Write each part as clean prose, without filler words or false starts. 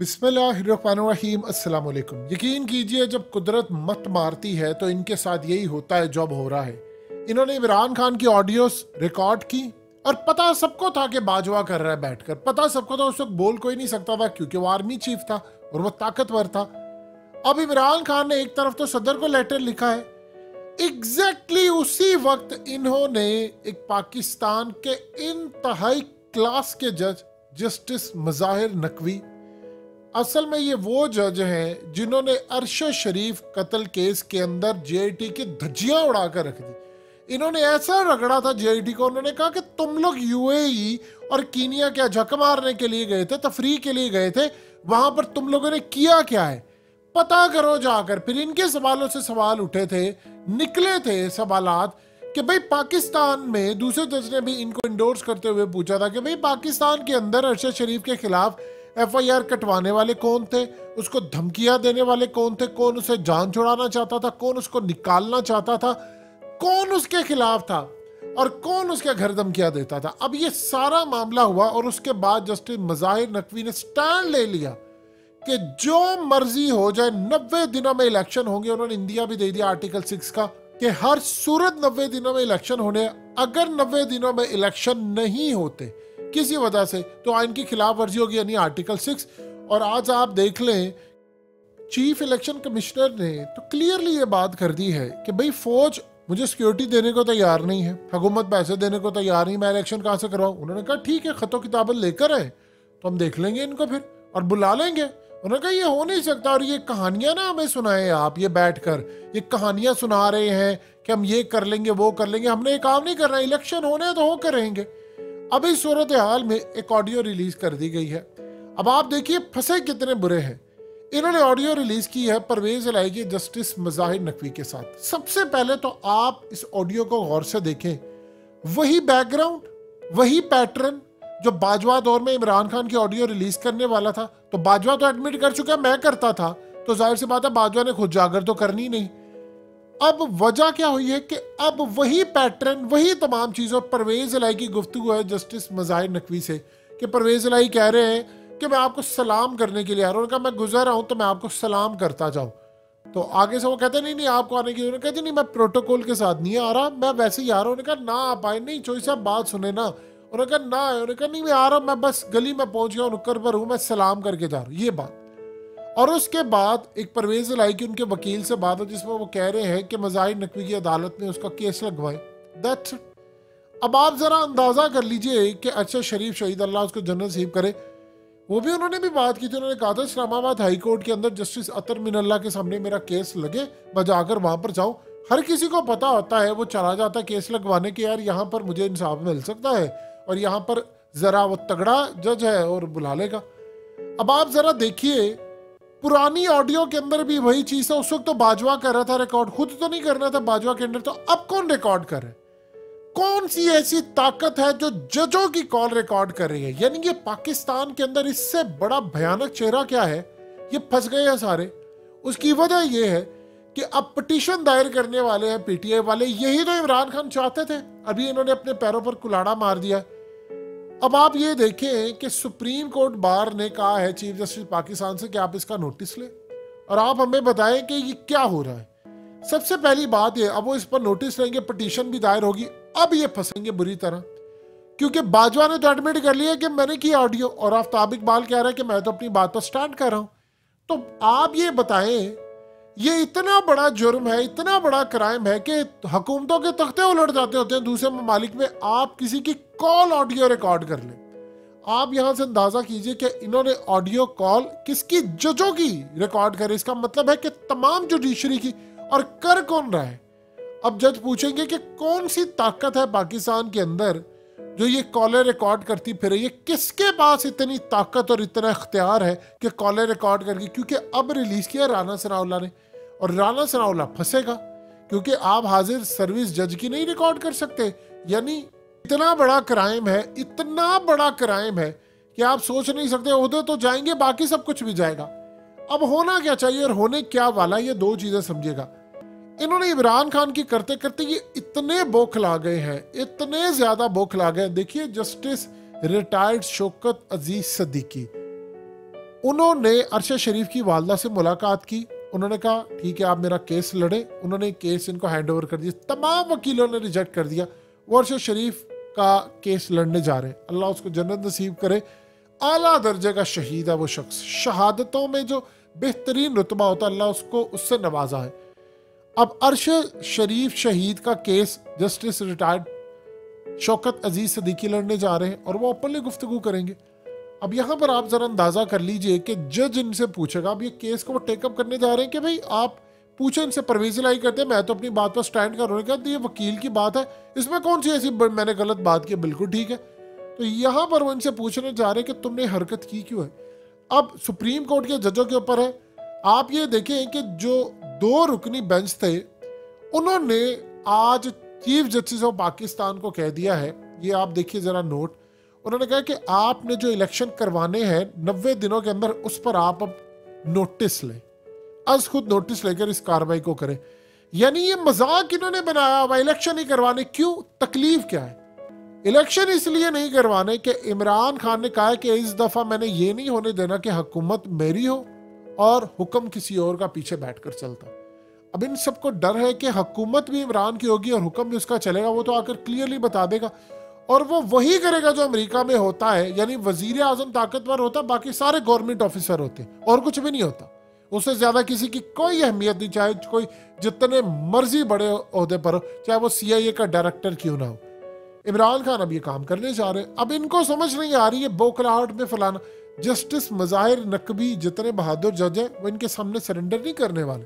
बिस्मिल्लाहिर्रहमानिर्रहीम अस्सलाम वालेकुम। यकीन कीजिए जब कुदरत मत मारती है तो इनके साथ यही होता है जो अब हो रहा है। इन्होंने इमरान खान की ऑडियोस रिकॉर्ड की और पता सबको था कि बाजवा कर रहा है बैठकर। पता सबको था, उस वक्त बोल कोई नहीं सकता था क्योंकि वो आर्मी चीफ था और वो ताकतवर था। अब इमरान खान ने एक तरफ तो सदर को लेटर लिखा है, एग्जैक्टली उसी वक्त इन्होंने एक पाकिस्तान के इंतहाई क्लास के जज जस्टिस मज़ाहिर नकवी, असल में ये वो जज हैं जिन्होंने अरशद शरीफ कत्ल केस के अंदर जेआईटी की धज्जियां उड़ाकर रख दी। इन्होंने ऐसा रगड़ा था जेआईटी को, उन्होंने कहा कि तुम लोग यूएई और कीनिया क्या झक मारने के लिए गए थे, तफरीह के लिए गए थे, वहां पर तुम लोगों ने किया क्या है, पता करो जाकर। फिर इनके सवालों से सवाल उठे थे, निकले थे सवालात कि भाई पाकिस्तान में, दूसरे जज ने भी इनको इंडोर्स करते हुए पूछा था कि भाई पाकिस्तान के अंदर अरशद शरीफ के खिलाफ एफआईआर कटवाने वाले कौन थे, उसको धमकियां देने वाले कौन थे, कौन उसे जान छुड़ाना चाहता था, कौन उसको निकालना चाहता था, कौन उसके खिलाफ था और कौन उसके घर धमकियां देता था। अब ये सारा मामला हुआ और उसके बाद जस्टिस मज़ाहिर नकवी ने स्टैंड ले लिया कि जो मर्जी हो जाए, 90 दिनों में इलेक्शन होंगे। उन्होंने इंडिया भी दे दिया आर्टिकल 6 का कि हर सूरत 90 दिनों में इलेक्शन होने। अगर 90 दिनों में इलेक्शन नहीं होते किसी वजह से तो आइन की खिलाफ वर्जी होगी, यानी आर्टिकल 6। और आज आप देख लें, चीफ इलेक्शन कमिश्नर ने तो क्लियरली ये बात कर दी है कि भाई फौज मुझे सिक्योरिटी देने को तैयार नहीं है, हुकूमत पैसे देने को तैयार नहीं, मैं इलेक्शन कहाँ से करवाऊं। उन्होंने कहा ठीक है, खतों किताबत लेकर आए तो हम देख लेंगे इनको फिर और बुला लेंगे। उन्होंने कहा ये हो नहीं सकता और ये कहानियां ना हमें सुनाए, आप ये बैठकर ये कहानियां सुना रहे हैं कि हम ये कर लेंगे वो कर लेंगे। हमने ये काम नहीं करना, इलेक्शन होने तो हो करेंगे। अब इस सूरत हाल में एक ऑडियो रिलीज कर दी गई है। अब आप देखिए फंसे कितने बुरे हैं। इन्होंने ऑडियो रिलीज की है परवेज इलाही की जस्टिस मज़ाहिर नकवी के साथ। सबसे पहले तो आप इस ऑडियो को गौर से देखें, वही बैकग्राउंड, वही पैटर्न जो बाजवा दौर में इमरान खान की ऑडियो रिलीज करने वाला था। तो बाजवा तो एडमिट कर चुका मैं करता था, तो जाहिर सी बात है बाजवा ने खुद जाकर तो करनी नहीं। अब वजह क्या हुई है कि अब वही पैटर्न, वही तमाम चीज़ों। परवेज इलाही की गुफ्तगू है जस्टिस मज़ाहिर नकवी से कि परवेज इलाही कह रहे हैं कि मैं आपको सलाम करने के लिए आ रहा हूँ। उन्होंने कहा मैं गुजर रहा हूँ तो मैं आपको सलाम करता जाऊँ। तो आगे से वो कहते नहीं नहीं आपको आने की, उन्होंने कहते नहीं मैं प्रोटोकॉल के साथ नहीं आ रहा, मैं वैसे ही आ रहा हूँ। उन्होंने कहा ना आप आए, नहीं चोई साहब बात सुने ना। उन्होंने कहा ना आए, उन्होंने कहा नहीं मैं आ रहा हूँ, मैं बस गली में पहुंच गया हूँ, नुक्कड़ पर हूँ, मैं सलाम करके जा रहा हूँ, ये बात। और उसके बाद एक परवेज इलाही की उनके वकील से बात हो जिसमें वो कह रहे हैं कि मज़ाहिर नकवी की अदालत में उसका केस लगवाएं। That's it. अब आप जरा अंदाजा कर लीजिए कि अरशद शरीफ शहीद, अल्लाह उसको जन्नत नसीब करे, वो भी उन्होंने भी बात की थी। उन्होंने कहा था इस्लामाबाद हाई कोर्ट के अंदर जस्टिस अतर मिनल्ला के सामने मेरा केस लगे, मैं जाकर वहां पर जाऊं। हर किसी को पता होता है, वो चला जाता है केस लगवाने के, यार यहाँ पर मुझे इंसाफ मिल सकता है और यहाँ पर जरा वो तगड़ा जज है और बुला लेगा। अब आप जरा देखिए, पुरानी ऑडियो के अंदर भी वही चीज है। उस वक्त तो बाजवा कर रहा था रिकॉर्ड, खुद तो नहीं करना था बाजवा के अंदर, तो अब कौन रिकॉर्ड कर रहा है? कौन सी ऐसी ताकत है जो जजों की कॉल रिकॉर्ड कर रही है? यानी ये पाकिस्तान के अंदर इससे बड़ा भयानक चेहरा क्या है? ये फंस गए हैं सारे। उसकी वजह यह है कि अब पिटीशन दायर करने वाले हैं पीटीआई वाले, यही तो इमरान खान चाहते थे। अभी इन्होंने अपने पैरों पर कुल्हाड़ा मार दिया। अब आप ये देखें कि सुप्रीम कोर्ट बार ने कहा है चीफ जस्टिस पाकिस्तान से कि आप इसका नोटिस लें और आप हमें बताएं कि ये क्या हो रहा है। सबसे पहली बात ये, अब वो इस पर नोटिस लेंगे, पिटीशन भी दायर होगी। अब ये फंसेंगे बुरी तरह, क्योंकि बाजवा ने तो एडमिट कर लिया कि मैंने किया ऑडियो और आफ्ताब इकबाल कह रहा है कि मैं तो अपनी बात पर स्टैंड कर रहा हूं। तो आप ये बताएं, ये इतना बड़ा जुर्म है, इतना बड़ा क्राइम है कि हुकूमतों के तख्ते उलट जाते होते हैं दूसरे ममालिक में। आप किसी की कॉल ऑडियो रिकॉर्ड कर लें। आप यहां से अंदाजा कीजिए कि इन्होंने ऑडियो कॉल किसकी, जजों की रिकॉर्ड करे। इसका मतलब है कि तमाम जुडिशरी की। और कर कौन रहा है? अब जज पूछेंगे कि कौन सी ताकत है पाकिस्तान के अंदर जो ये कॉलें रिकॉर्ड करती फिरे, ये किसके पास इतनी ताकत और इतना इख्तियार है कि कॉलें रिकॉर्ड करके। क्योंकि अब रिलीज किया राना सनाउल्लाह ने, और राना सनाउल्लाह फंसेगा क्योंकि आप हाजिर सर्विस जज की नहीं रिकॉर्ड कर सकते। यानी इतना बड़ा क्राइम है, इतना बड़ा क्राइम है कि आप सोच नहीं सकते। उधर तो जाएंगे, बाकी सब कुछ भी जाएगा। अब होना क्या चाहिए और होने क्या वाला, ये दो चीजें समझिएगा। इन्होंने इमरान खान की करते करते ये इतने बौखला गए हैं, इतने ज्यादा बौखला गए। देखिए जस्टिस रिटायर्ड शौकत अजीज सिद्दीकी, उन्होंने अरशद शरीफ की वालदा से मुलाकात की। उन्होंने कहा ठीक है आप मेरा केस लड़े। उन्होंने केस इनको हैंड ओवर कर दिया। तमाम वकीलों ने रिजेक्ट कर दिया। वो अरशद शरीफ का केस लड़ने जा रहे हैं। अल्लाह उसको जन्नत नसीब करे। आला दर्जे का शहीद है वो शख्स। शहादतों में जो बेहतरीन रुतबा होता है अल्लाह उसको उससे नवाजा है। अब अरशद शरीफ शहीद का केस जस्टिस रिटायर्ड शौकत अजीज सदीकी लड़ने जा रहे हैं और वो ओपनली गुफ्तगू करेंगे। अब यहाँ पर आप जरा अंदाजा कर लीजिए कि जज इनसे पूछेगा, अब ये केस को वो टेकअप करने जा रहे हैं कि भाई आप पूछे इनसे, परवेज इलाही करते हैं मैं तो अपनी बात पर स्टैंड कर रहा हूँ, ये वकील की बात है इसमें कौन सी ऐसी मैंने गलत बात की, बिल्कुल ठीक है। तो यहाँ पर वो इनसे पूछने जा रहे हैं कि तुमने हरकत की क्यों है। अब सुप्रीम कोर्ट के जजों के ऊपर है। आप ये देखें कि जो 2 रुकनी बेंच थे उन्होंने आज चीफ जस्टिस ऑफ पाकिस्तान को कह दिया है, ये आप देखिए जरा नोट, उन्होंने कहा कि आपने जो इलेक्शन करवाने हैं 90 दिनों के अंदर उस पर आप अब नोटिस लें, आज खुद नोटिस लेकर इस कार्रवाई को करें। यानी ये मजाक इन्होंने बनाया हुआ, इलेक्शन नहीं करवाने। क्यों, तकलीफ क्या है? इलेक्शन इसलिए नहीं करवाने कि इमरान खान ने कहा कि इस दफा मैंने ये नहीं होने देना कि हुकूमत मेरी हो और हुक्म किसी और का पीछे बैठकर चलता। अब इन सबको डर है कि हुकूमत भी इमरान की होगी और हुक्म भी उसका चलेगा, वो तो आकर क्लियरली बता देगा और वो वही करेगा जो अमेरिका में होता है। यानी वजीर आजम ताकतवर होता, बाकी सारे गवर्नमेंट ऑफिसर होते और कुछ भी नहीं होता, उससे ज्यादा किसी की कोई अहमियत नहीं, चाहे कोई जितने मर्जी बड़े ओहदे पर हो, चाहे वो CIA का डायरेक्टर क्यों ना हो। इमरान खान अब ये काम करने जा रहे हैं। अब इनको समझ नहीं आ रही है बोखलाहट में फलाना। जस्टिस मज़ाहिर नकवी जितने बहादुर जज हैं वो इनके सामने सरेंडर नहीं करने वाले,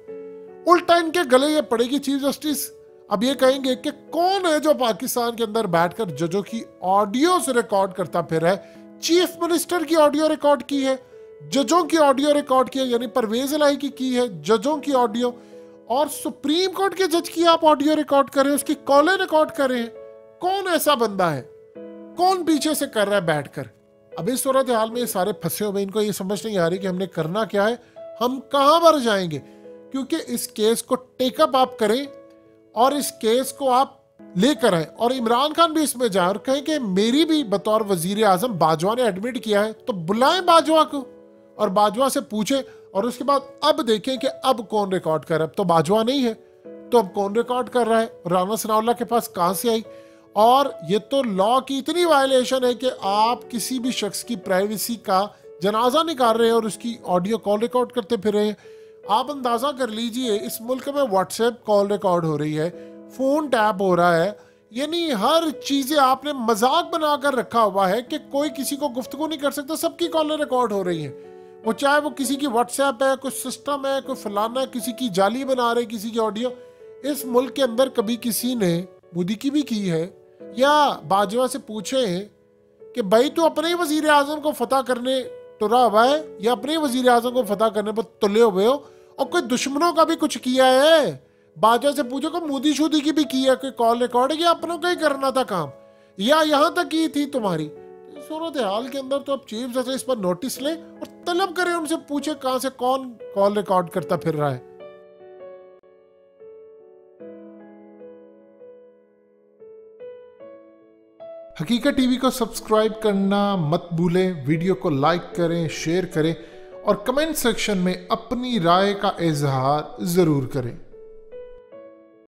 उल्टा इनके गले ये पड़ेगी चीफ जस्टिस। अब ये कहेंगे कि कौन है जो पाकिस्तान के अंदर बैठकर जजों की ऑडियो से रिकॉर्ड करता फिर है। चीफ मिनिस्टर की ऑडियो रिकॉर्ड की है, जजों की ऑडियो रिकॉर्ड की है, यानी परवेज इलाही की है, जजों की ऑडियो, और सुप्रीम कोर्ट के जज की आप ऑडियो रिकॉर्ड करें, उसकी कॉलें रिकॉर्ड करें। कौन ऐसा बंदा है, कौन पीछे से कर रहा है बैठकर। अब इस सूरत हाल में ये सारे फंसे हुए, इनको ये समझ नहीं आ रही कि हमने करना क्या है, हम कहां पर जाएंगे। क्योंकि इस केस को टेकअप आप करें और इस केस को आप लेकर आए और इमरान खान भी इसमें जाए और कहें कि मेरी भी बतौर वजीर आजम बाजवा ने एडमिट किया है, तो बुलाएं बाजवा को और बाजवा से पूछे और उसके बाद अब देखें कि अब कौन रिकॉर्ड कर रहा है। अब तो बाजवा नहीं है तो अब कौन रिकॉर्ड कर रहा है, राना सनाउल्लाह के पास कहां से आई। और ये तो लॉ की इतनी वायलेशन है कि आप किसी भी शख्स की प्राइवेसी का जनाजा निकाल रहे हैं और उसकी ऑडियो कॉल रिकॉर्ड करते फिर रहे हैं। आप अंदाजा कर लीजिए इस मुल्क में व्हाट्सएप कॉल रिकॉर्ड हो रही है, फोन टैप हो रहा है, यानी हर चीजें आपने मजाक बनाकर रखा हुआ है कि कोई किसी को गुफ्तगू नहीं कर सकता, सबकी कॉलें रिकॉर्ड हो रही हैं। वो चाहे वो किसी की व्हाट्सएप है, कोई सिस्टम है, कोई फलाना है, किसी की जाली बना रहे, किसी की ऑडियो। इस मुल्क के अंदर कभी किसी ने मोदी की भी की है या बाजवा से पूछे कि भाई तू अपने ही वजीर आजम को फतह करने तुरा हुआ है या अपने ही वजीर आजम को फतह करने पर तुले हुए हो और कोई दुश्मनों का भी कुछ किया है। बाजवा से पूछो को मोदी शूदी की भी की है, कोई कॉल रिकॉर्ड या अपनों का ही करना था काम, या यहाँ तक की थी तुम्हारी। सूरत हाल के अंदर तो अब चीफ जस्टिस पर नोटिस ले और तलब करें, उनसे पूछे कहां से कौन कॉल रिकॉर्ड करता फिर रहा है। हकीकत टीवी को सब्सक्राइब करना मत भूलें, वीडियो को लाइक करें, शेयर करें और कमेंट सेक्शन में अपनी राय का इजहार जरूर करें।